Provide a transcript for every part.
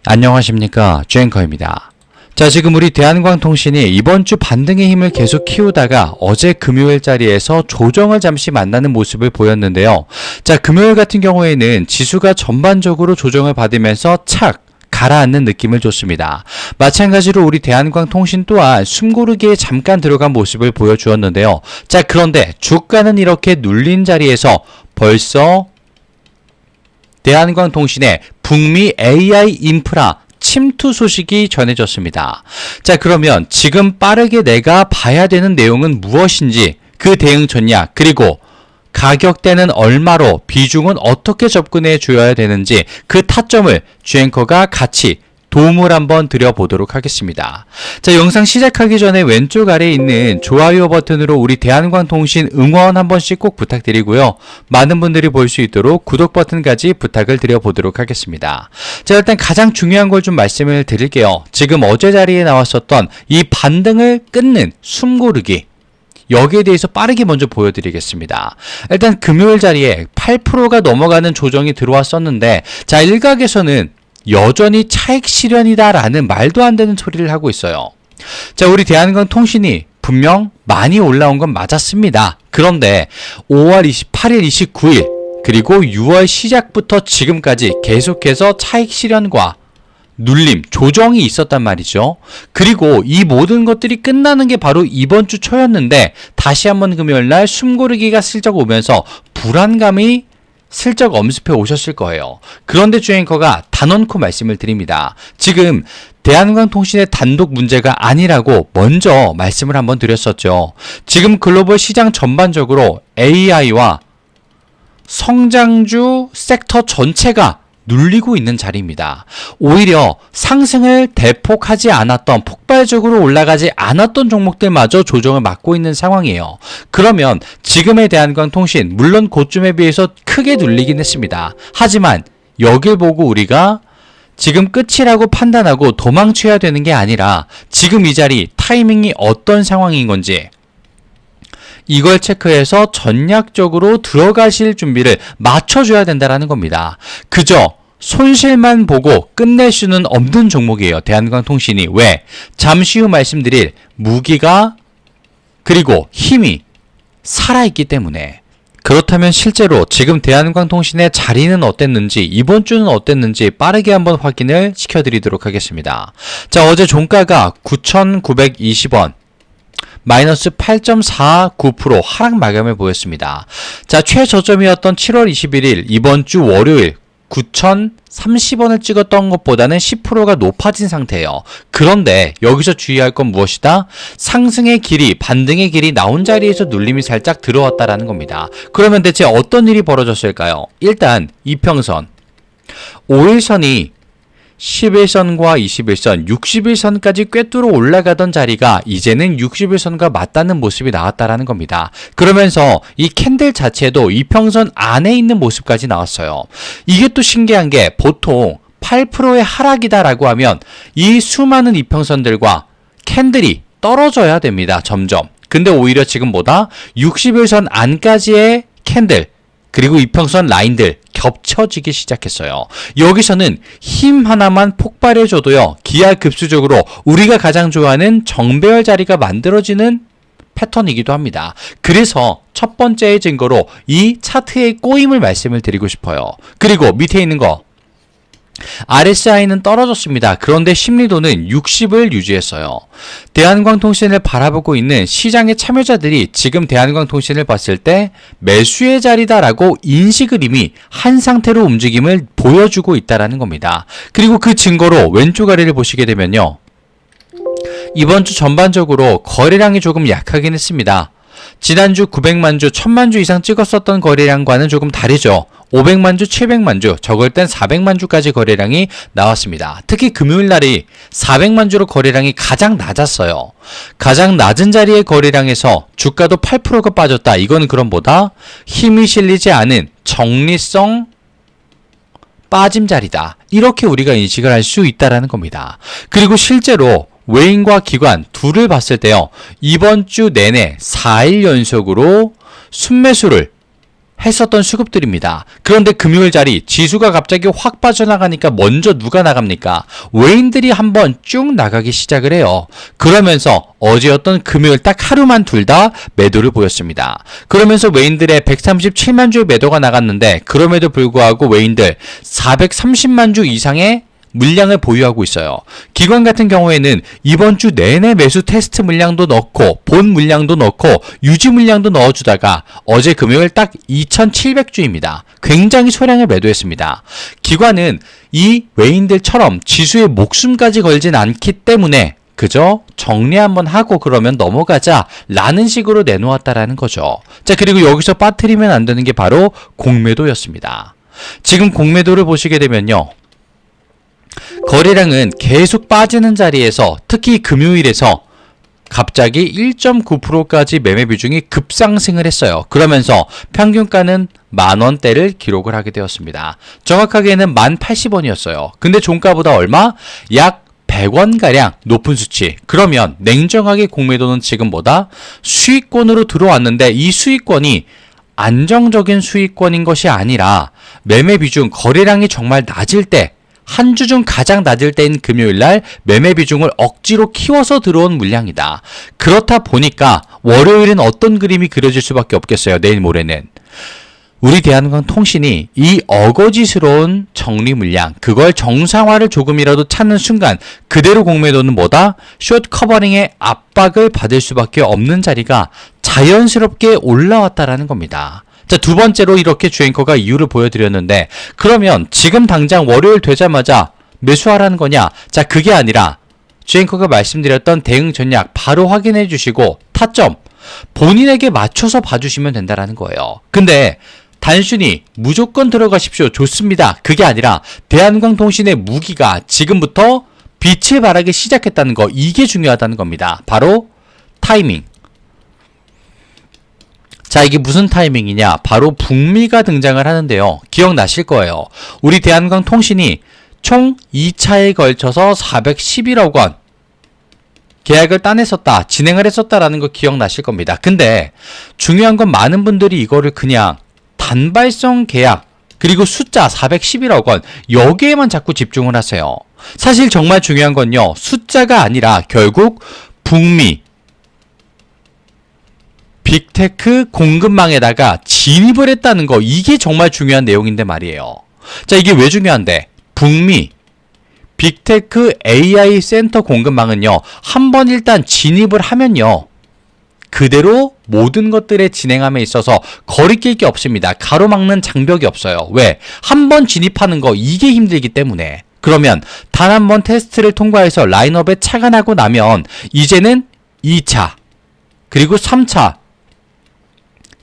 안녕하십니까, 주앵커입니다. 자, 지금 우리 대한광통신이 이번 주 반등의 힘을 계속 키우다가 어제 금요일 자리에서 조정을 잠시 만나는 모습을 보였는데요. 자, 금요일 같은 경우에는 지수가 전반적으로 조정을 받으면서 착 가라앉는 느낌을 줬습니다. 마찬가지로 우리 대한광통신 또한 숨고르기에 잠깐 들어간 모습을 보여주었는데요. 자, 그런데 주가는 이렇게 눌린 자리에서 벌써 대한광통신의 북미 AI 인프라 침투 소식이 전해졌습니다. 자, 그러면 지금 빠르게 내가 봐야 되는 내용은 무엇인지, 그 대응 전략, 그리고 가격대는 얼마로, 비중은 어떻게 접근해 줘야 되는지 그 타점을 주앵커가 같이 도움을 한번 드려보도록 하겠습니다. 자, 영상 시작하기 전에 왼쪽 아래에 있는 좋아요 버튼으로 우리 대한광통신 응원 한 번씩 꼭 부탁드리고요. 많은 분들이 볼 수 있도록 구독 버튼까지 부탁을 드려보도록 하겠습니다. 자, 일단 가장 중요한 걸 좀 말씀을 드릴게요. 지금 어제 자리에 나왔었던 이 반등을 끊는 숨고르기, 여기에 대해서 빠르게 먼저 보여드리겠습니다. 일단 금요일 자리에 8%가 넘어가는 조정이 들어왔었는데, 자, 일각에서는 여전히 차익 실현이다라는 말도 안 되는 소리를 하고 있어요. 자, 우리 대한광통신이 분명 많이 올라온 건 맞았습니다. 그런데 5월 28일, 29일 그리고 6월 시작부터 지금까지 계속해서 차익 실현과 눌림, 조정이 있었단 말이죠. 그리고 이 모든 것들이 끝나는 게 바로 이번 주 초였는데, 다시 한번 금요일날 숨고르기가 슬쩍 오면서 불안감이 슬쩍 엄습해 오셨을 거예요. 그런데 주앵커가 단언코 말씀을 드립니다. 지금 대한광통신의 단독 문제가 아니라고 먼저 말씀을 한번 드렸었죠. 지금 글로벌 시장 전반적으로 AI와 성장주 섹터 전체가 눌리고 있는 자리입니다. 오히려 상승을 대폭하지 않았던, 폭발적으로 올라가지 않았던 종목들마저 조정을 맞고 있는 상황이에요. 그러면 지금의 대한광통신, 물론 고점에 비해서 크게 눌리긴 했습니다. 하지만 여길 보고 우리가 지금 끝이라고 판단하고 도망쳐야 되는 게 아니라 지금 이 자리 타이밍이 어떤 상황인 건지 이걸 체크해서 전략적으로 들어가실 준비를 맞춰줘야 된다는 겁니다. 그저 손실만 보고 끝낼 수는 없는 종목이에요, 대한광통신이. 왜? 잠시 후 말씀드릴 무기가 그리고 힘이 살아있기 때문에. 그렇다면 실제로 지금 대한광통신의 자리는 어땠는지, 이번 주는 어땠는지 빠르게 한번 확인을 시켜드리도록 하겠습니다. 자, 어제 종가가 9,920원. 마이너스 8.49% 하락 마감을 보였습니다. 자, 최저점이었던 7월 21일 이번 주 월요일 9,030원을 찍었던 것보다는 10%가 높아진 상태예요. 그런데 여기서 주의할 건 무엇이다? 상승의 길이, 반등의 길이 나온 자리에서 눌림이 살짝 들어왔다라는 겁니다. 그러면 대체 어떤 일이 벌어졌을까요? 일단 이평선, 5일선이 11선과 21선, 61선까지 꿰뚫어 올라가던 자리가 이제는 61선과 맞닿는 모습이 나왔다라는 겁니다. 그러면서 이 캔들 자체도 이평선 안에 있는 모습까지 나왔어요. 이게 또 신기한 게, 보통 8%의 하락이다라고 하면 이 수많은 이평선들과 캔들이 떨어져야 됩니다, 점점. 근데 오히려 지금 보다 61선 안까지의 캔들, 그리고 이평선 라인들 겹쳐지기 시작했어요. 여기서는 힘 하나만 폭발해줘도요, 기하급수적으로 우리가 가장 좋아하는 정배열 자리가 만들어지는 패턴이기도 합니다. 그래서 첫 번째의 증거로 이 차트의 꼬임을 말씀을 드리고 싶어요. 그리고 밑에 있는 거, RSI는 떨어졌습니다. 그런데 심리도는 60을 유지했어요. 대한광통신을 바라보고 있는 시장의 참여자들이 지금 대한광통신을 봤을 때 매수의 자리다라고 인식을 이미 한 상태로 움직임을 보여주고 있다는 겁니다. 그리고 그 증거로 왼쪽 아래를 보시게 되면요, 이번 주 전반적으로 거래량이 조금 약하긴 했습니다. 지난주 900만 주, 1000만 주 이상 찍었었던 거래량과는 조금 다르죠. 500만 주, 700만 주, 적을 땐 400만 주까지 거래량이 나왔습니다. 특히 금요일 날이 400만 주로 거래량이 가장 낮았어요. 가장 낮은 자리의 거래량에서 주가도 8%가 빠졌다. 이건 그럼 보다 힘이 실리지 않은 정리성 빠짐 자리다. 이렇게 우리가 인식을 할 수 있다는 겁니다. 그리고 실제로 외인과 기관 둘을 봤을 때요, 이번 주 내내 4일 연속으로 순매수를 했었던 수급들입니다. 그런데 금요일 자리 지수가 갑자기 확 빠져나가니까 먼저 누가 나갑니까? 외인들이 한번 쭉 나가기 시작을 해요. 그러면서 어제였던 금요일 딱 하루만 둘 다 매도를 보였습니다. 그러면서 외인들의 137만 주의 매도가 나갔는데 그럼에도 불구하고 외인들 430만 주 이상의 물량을 보유하고 있어요. 기관 같은 경우에는 이번 주 내내 매수 테스트 물량도 넣고 본 물량도 넣고 유지 물량도 넣어주다가 어제 금요일 딱 2,700주입니다. 굉장히 소량을 매도했습니다. 기관은 이 외인들처럼 지수에 목숨까지 걸진 않기 때문에 그저 정리 한번 하고 그러면 넘어가자 라는 식으로 내놓았다라는 거죠. 자, 그리고 여기서 빠뜨리면 안 되는 게 바로 공매도였습니다. 지금 공매도를 보시게 되면요, 거래량은 계속 빠지는 자리에서 특히 금요일에서 갑자기 1.9%까지 매매 비중이 급상승을 했어요. 그러면서 평균가는 10,000원대를 기록을 하게 되었습니다. 정확하게는 1080원이었어요. 근데 종가보다 얼마? 약 100원가량 높은 수치. 그러면 냉정하게 공매도는 지금 뭐다? 수익권으로 들어왔는데 이 수익권이 안정적인 수익권인 것이 아니라 매매 비중, 거래량이 정말 낮을 때 한 주 중 가장 낮을 때인 금요일날 매매 비중을 억지로 키워서 들어온 물량이다. 그렇다 보니까 월요일은 어떤 그림이 그려질 수밖에 없겠어요. 내일 모레는. 우리 대한항공통신이 이 어거지스러운 정리 물량, 그걸 정상화를 조금이라도 찾는 순간 그대로 공매도는 뭐다? 숏 커버링의 압박을 받을 수밖에 없는 자리가 자연스럽게 올라왔다라는 겁니다. 자, 두 번째로 이렇게 주앵커가 이유를 보여드렸는데 그러면 지금 당장 월요일 되자마자 매수하라는 거냐? 자, 그게 아니라 주앵커가 말씀드렸던 대응 전략 바로 확인해 주시고 타점 본인에게 맞춰서 봐주시면 된다라는 거예요. 근데 단순히 무조건 들어가십시오. 좋습니다. 그게 아니라 대한항공통신의 무기가 지금부터 빛을 발하기 시작했다는 거, 이게 중요하다는 겁니다. 바로 타이밍. 자, 이게 무슨 타이밍이냐? 바로 북미가 등장을 하는데요. 기억나실 거예요. 우리 대한항공통신이 총 2차에 걸쳐서 411억 원 계약을 따냈었다, 진행을 했었다라는 거 기억나실 겁니다. 근데 중요한 건 많은 분들이 이거를 그냥 단발성 계약 그리고 숫자 411억 원 여기에만 자꾸 집중을 하세요. 사실 정말 중요한 건요, 숫자가 아니라 결국 북미 빅테크 공급망에다가 진입을 했다는 거, 이게 정말 중요한 내용인데 말이에요. 자, 이게 왜 중요한데? 북미 빅테크 AI 센터 공급망은요, 한번 일단 진입을 하면요, 그대로 모든 것들의 진행함에 있어서 거리낄 게 없습니다. 가로막는 장벽이 없어요. 왜? 한번 진입하는 거, 이게 힘들기 때문에. 그러면 단 한 번 테스트를 통과해서 라인업에 차가 나고 나면 이제는 2차 그리고 3차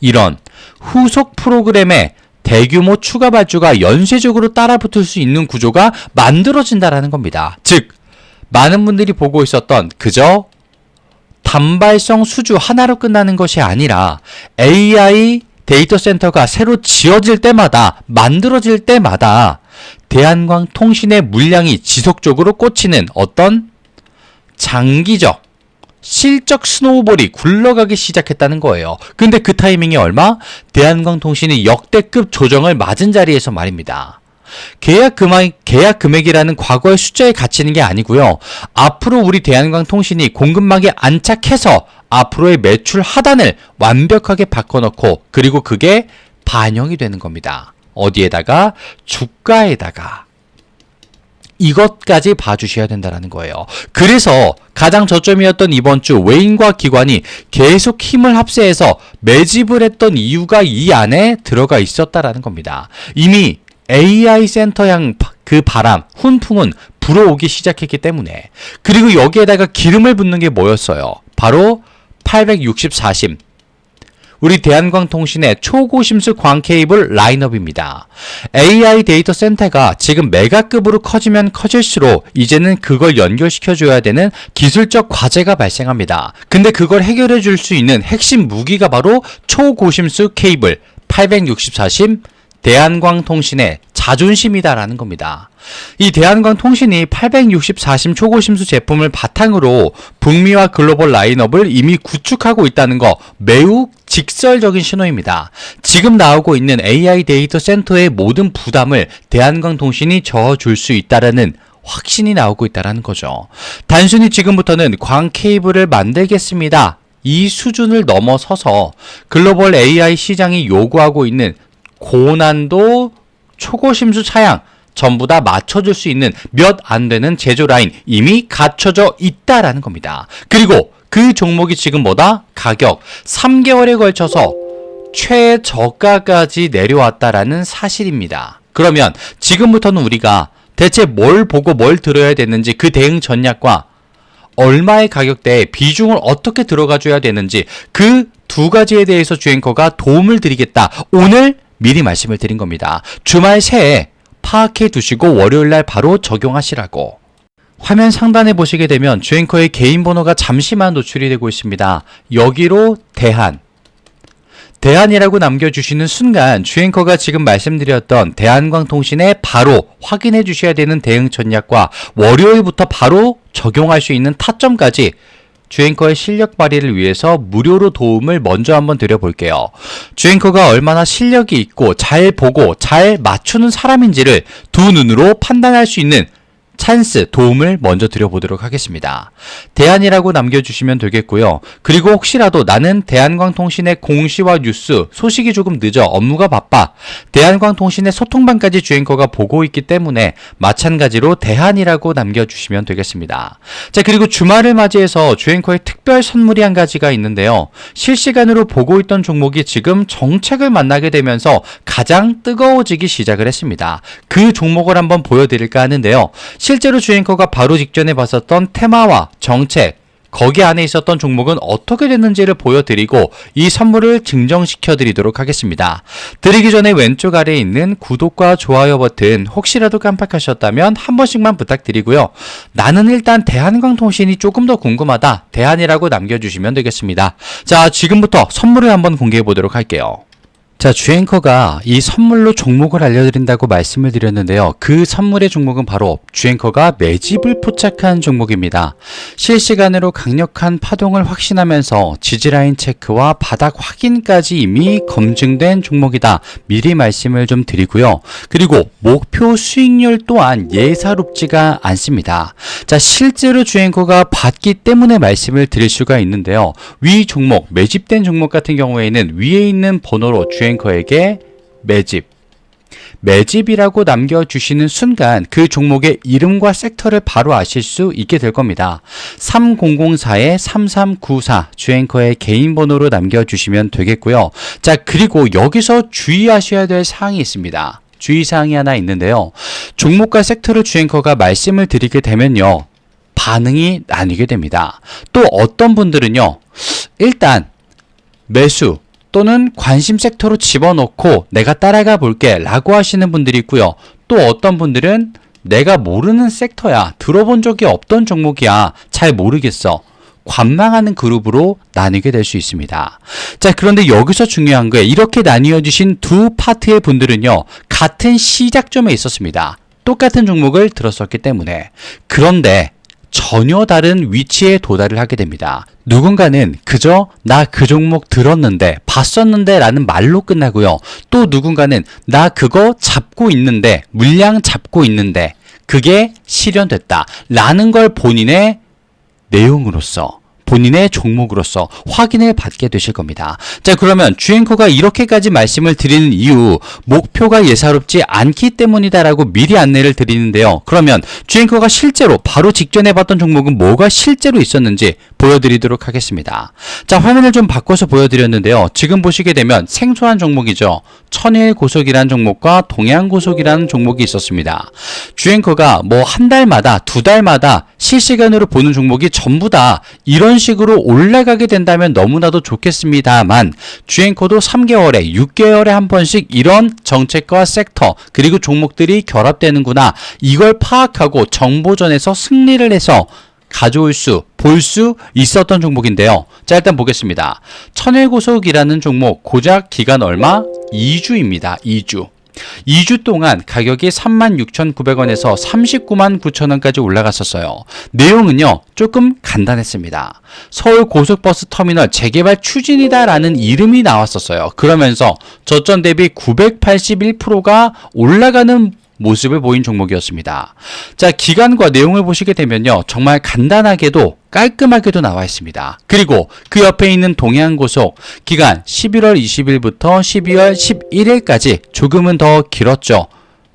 이런 후속 프로그램에 대규모 추가 발주가 연쇄적으로 따라붙을 수 있는 구조가 만들어진다라는 겁니다. 즉, 많은 분들이 보고 있었던 그저 단발성 수주 하나로 끝나는 것이 아니라 AI 데이터 센터가 새로 지어질 때마다, 만들어질 때마다 대한항공통신의 물량이 지속적으로 꽂히는 어떤 장기적 실적 스노우볼이 굴러가기 시작했다는 거예요. 근데 그 타이밍이 얼마? 대한항공통신이 역대급 조정을 맞은 자리에서 말입니다. 계약 금액이라는 과거의 숫자에 갇히는 게 아니고요. 앞으로 우리 대한항공통신이 공급망에 안착해서 앞으로의 매출 하단을 완벽하게 바꿔놓고 그리고 그게 반영이 되는 겁니다. 어디에다가? 주가에다가. 이것까지 봐주셔야 된다는 거예요. 그래서 가장 저점이었던 이번 주 외인과 기관이 계속 힘을 합세해서 매집을 했던 이유가 이 안에 들어가 있었다라는 겁니다. 이미 AI 센터 향 그 바람, 훈풍은 불어오기 시작했기 때문에. 그리고 여기에다가 기름을 붓는 게 뭐였어요? 바로 864심. 우리 대한항공통신의 초고심수 광 케이블 라인업입니다. AI 데이터 센터가 지금 메가급으로 커지면 커질수록 이제는 그걸 연결시켜줘야 되는 기술적 과제가 발생합니다. 근데 그걸 해결해 줄 수 있는 핵심 무기가 바로 초고심수 케이블 864심 대한광통신의 자존심이다라는 겁니다. 이 대한광통신이 864심 초고심수 제품을 바탕으로 북미와 글로벌 라인업을 이미 구축하고 있다는 거 매우 직설적인 신호입니다. 지금 나오고 있는 AI 데이터 센터의 모든 부담을 대한광통신이 져줄 수 있다라는 확신이 나오고 있다는 거죠. 단순히 지금부터는 광 케이블을 만들겠습니다. 이 수준을 넘어서서 글로벌 AI 시장이 요구하고 있는 고난도 초고심수 차양 전부 다 맞춰줄 수 있는 몇 안 되는 제조 라인 이미 갖춰져 있다라는 겁니다. 그리고 그 종목이 지금 뭐다? 가격 3개월에 걸쳐서 최저가까지 내려왔다라는 사실입니다. 그러면 지금부터는 우리가 대체 뭘 보고 뭘 들어야 되는지 그 대응 전략과 얼마의 가격대에 비중을 어떻게 들어가줘야 되는지 그 두 가지에 대해서 주앵커가 도움을 드리겠다. 오늘 미리 말씀을 드린 겁니다. 주말 새해 파악해 두시고 월요일날 바로 적용하시라고. 화면 상단에 보시게 되면 주앵커의 개인 번호가 잠시만 노출이 되고 있습니다. 여기로 대한이라고 남겨주시는 순간 주앵커가 지금 말씀드렸던 대한광통신에 바로 확인해 주셔야 되는 대응 전략과 월요일부터 바로 적용할 수 있는 타점까지 주앵커의 실력 발휘를 위해서 무료로 도움을 먼저 한번 드려볼게요. 주앵커가 얼마나 실력이 있고 잘 보고 잘 맞추는 사람인지를 두 눈으로 판단할 수 있는 찬스, 도움을 먼저 드려보도록 하겠습니다. 대한이라고 남겨주시면 되겠고요. 그리고 혹시라도 나는 대한광통신의 공시와 뉴스, 소식이 조금 늦어, 업무가 바빠, 대한광통신의 소통방까지 주앵커가 보고 있기 때문에 마찬가지로 대한이라고 남겨주시면 되겠습니다. 자, 그리고 주말을 맞이해서 주앵커의 특별 선물이 한 가지가 있는데요. 실시간으로 보고 있던 종목이 지금 정책을 만나게 되면서 가장 뜨거워지기 시작을 했습니다. 그 종목을 한번 보여드릴까 하는데요. 실제로 주앵커가 바로 직전에 봤었던 테마와 정책, 거기 안에 있었던 종목은 어떻게 됐는지를 보여드리고 이 선물을 증정시켜 드리도록 하겠습니다. 드리기 전에 왼쪽 아래에 있는 구독과 좋아요 버튼 혹시라도 깜빡하셨다면 한 번씩만 부탁드리고요. 나는 일단 대한광통신이 조금 더 궁금하다. 대한이라고 남겨주시면 되겠습니다. 자, 지금부터 선물을 한번 공개해 보도록 할게요. 자, 주앵커가 이 선물로 종목을 알려드린다고 말씀을 드렸는데요. 그 선물의 종목은 바로 주앵커가 매집을 포착한 종목입니다. 실시간으로 강력한 파동을 확신하면서 지지라인 체크와 바닥 확인까지 이미 검증된 종목이다. 미리 말씀을 좀 드리고요. 그리고 목표 수익률 또한 예사롭지가 않습니다. 자, 실제로 주앵커가 봤기 때문에 말씀을 드릴 수가 있는데요. 위 종목, 매집된 종목 같은 경우에는 위에 있는 번호로 주앵커에게 매집이라고 남겨주시는 순간 그 종목의 이름과 섹터를 바로 아실 수 있게 될 겁니다. 3004-3394 주앵커의 개인 번호로 남겨주시면 되겠고요. 자, 그리고 여기서 주의하셔야 될 사항이 있습니다. 주의사항이 하나 있는데요. 종목과 섹터를 주앵커가 말씀을 드리게 되면요. 반응이 나뉘게 됩니다. 또 어떤 분들은요. 일단 매수 또는 관심 섹터로 집어넣고 내가 따라가 볼게 라고 하시는 분들이 있고요. 또 어떤 분들은 내가 모르는 섹터야, 들어본 적이 없던 종목이야, 잘 모르겠어, 관망하는 그룹으로 나뉘게 될 수 있습니다. 자, 그런데 여기서 중요한 거예요. 이렇게 나뉘어 주신 두 파트의 분들은요, 같은 시작점에 있었습니다. 똑같은 종목을 들었었기 때문에. 그런데 전혀 다른 위치에 도달을 하게 됩니다. 누군가는 그저 나 그 종목 들었는데, 봤었는데 라는 말로 끝나고요. 또 누군가는 나 그거 잡고 있는데, 물량 잡고 있는데 그게 실현됐다 라는 걸 본인의 내용으로서, 본인의 종목으로서 확인을 받게 되실 겁니다. 자, 그러면 주앵커가 이렇게까지 말씀을 드리는 이유, 목표가 예사롭지 않기 때문이다라고 미리 안내를 드리는데요. 그러면 주앵커가 실제로 바로 직전에 봤던 종목은 뭐가 실제로 있었는지 보여드리도록 하겠습니다. 자, 화면을 좀 바꿔서 보여드렸는데요. 지금 보시게 되면 생소한 종목이죠. 천일고속이라는 종목과 동양고속이라는 종목이 있었습니다. 주앵커가 뭐 한 달마다, 두 달마다 실시간으로 보는 종목이 전부 다 이런 식으로 올라가게 된다면 너무나도 좋겠습니다만, 주앵커도 3개월에 6개월에 한 번씩 이런 정책과 섹터 그리고 종목들이 결합되는구나, 이걸 파악하고 정보전에서 승리를 해서 가져올 수, 볼 수 있었던 종목인데요. 자, 일단 보겠습니다. 천일고속이라는 종목 고작 기간 얼마? 2주입니다. 2주. 2주 동안 가격이 36,900원에서 399,900원까지 올라갔었어요. 내용은요, 조금 간단했습니다. 서울 고속버스 터미널 재개발 추진이다라는 이름이 나왔었어요. 그러면서 저점 대비 981%가 올라가는 모습을 보인 종목이었습니다. 자, 기간과 내용을 보시게 되면요, 정말 간단하게도 깔끔하게도 나와 있습니다. 그리고 그 옆에 있는 동해안고속 기간 11월 20일부터 12월 11일까지 조금은 더 길었죠.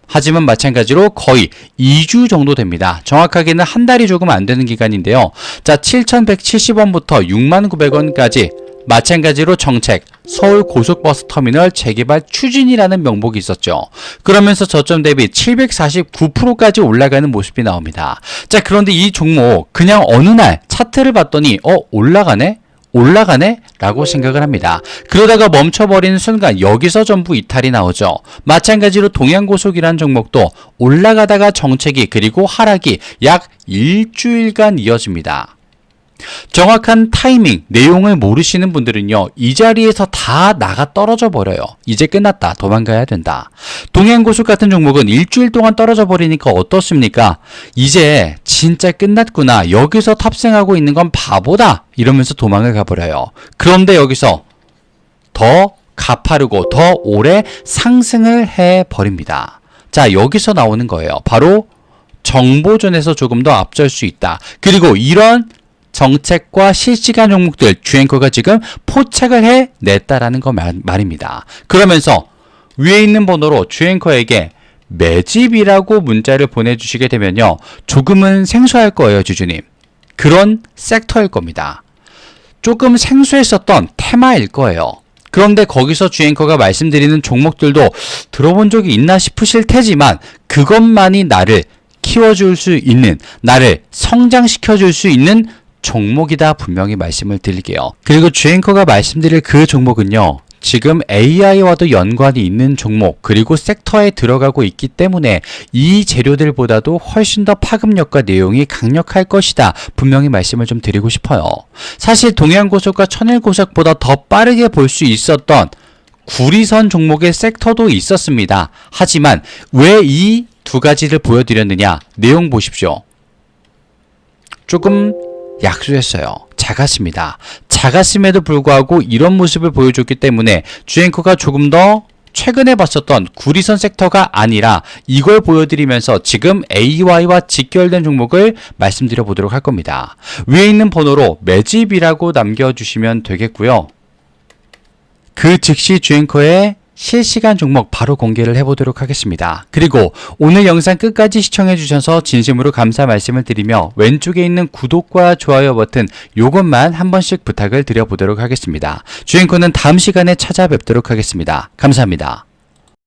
하지만 마찬가지로 거의 2주 정도 됩니다. 정확하게는 한 달이 조금 안 되는 기간인데요. 자, 7,170원부터 69,000원까지 마찬가지로 정책, 서울 고속버스 터미널 재개발 추진이라는 명목이 있었죠. 그러면서 저점 대비 749%까지 올라가는 모습이 나옵니다. 자, 그런데 이 종목 그냥 어느 날 차트를 봤더니 올라가네? 올라가네? 라고 생각을 합니다. 그러다가 멈춰버리는 순간 여기서 전부 이탈이 나오죠. 마찬가지로 동해안고속이라는 종목도 올라가다가 정책이 그리고 하락이 약 일주일간 이어집니다. 정확한 타이밍, 내용을 모르시는 분들은요, 이 자리에서 다 나가 떨어져 버려요. 이제 끝났다, 도망가야 된다. 동해안고속 같은 종목은 일주일 동안 떨어져 버리니까 어떻습니까? 이제 진짜 끝났구나, 여기서 탑승하고 있는 건 바보다, 이러면서 도망을 가버려요. 그런데 여기서 더 가파르고 더 오래 상승을 해버립니다. 자, 여기서 나오는 거예요. 바로 정보전에서 조금 더 앞설 수 있다. 그리고 이런 정책과 실시간 종목들 주앵커가 지금 포착을 해냈다라는 거 말입니다. 그러면서 위에 있는 번호로 주앵커에게 매집이라고 문자를 보내주시게 되면요, 조금은 생소할 거예요, 주주님. 그런 섹터일 겁니다. 조금 생소했었던 테마일 거예요. 그런데 거기서 주앵커가 말씀드리는 종목들도 들어본 적이 있나 싶으실 테지만 그것만이 나를 키워줄 수 있는, 나를 성장시켜줄 수 있는 종목이다, 분명히 말씀을 드릴게요. 그리고 주앵커가 말씀드릴 그 종목은요, 지금 AI와도 연관이 있는 종목, 그리고 섹터에 들어가고 있기 때문에 이 재료들보다도 훨씬 더 파급력과 내용이 강력할 것이다, 분명히 말씀을 좀 드리고 싶어요. 사실 동해안고속과 천일고속보다 더 빠르게 볼 수 있었던 구리선 종목의 섹터도 있었습니다. 하지만 왜 이 두 가지를 보여드렸느냐, 내용 보십시오. 조금 약소했어요. 작았습니다. 작았음에도 불구하고 이런 모습을 보여줬기 때문에 주앵커가 조금 더 최근에 봤었던 구리선 섹터가 아니라 이걸 보여드리면서 지금 AI와 직결된 종목을 말씀드려 보도록 할 겁니다. 위에 있는 번호로 매집이라고 남겨주시면 되겠고요. 그 즉시 주앵커의 실시간 종목 바로 공개를 해보도록 하겠습니다. 그리고 오늘 영상 끝까지 시청해주셔서 진심으로 감사 말씀을 드리며 왼쪽에 있는 구독과 좋아요 버튼 요것만 한 번씩 부탁을 드려보도록 하겠습니다. 주앵커는 다음 시간에 찾아뵙도록 하겠습니다. 감사합니다.